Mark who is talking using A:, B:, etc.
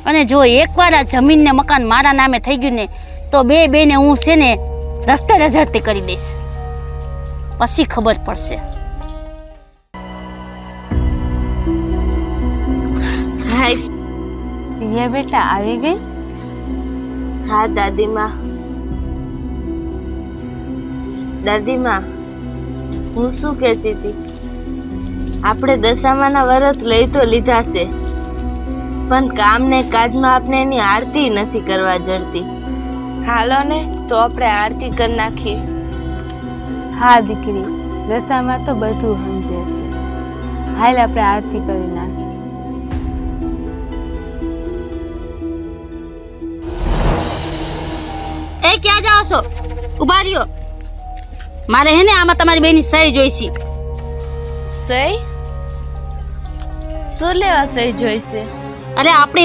A: અને જો એકવાર આ જમીન ને મકાન મારા નામે થઈ ગયું ને તો બેને હું છે ને રસ્તે રઝળતી કરી દઈશ, પછી ખબર પડશે.
B: હાય બેટા, આવી ગઈ?
C: હા દાદીમાં. દાદીમાં, હું શું કહેતી હતી, આપણે દશામાના વ્રત લઈ તો લીધા છે, પણ કામ ને કાજમાં આપણે એની આરતી નથી કરવા જડતી. હાલો ને તો આપણે આરતી કરી નાખીએ.
B: હા દીકરી, દશામાં તો બધું સમજે છે. હાલ આપણે આરતી કરી નાખીએ.
A: એ ક્યાં જાઓ છો? ઉભા રહ્યો, મારે હે ને આમાં તમારી બેની સહી જોઈશે.
C: સહી? શું લેવા સહી જોઈશે?
A: અરે આપણે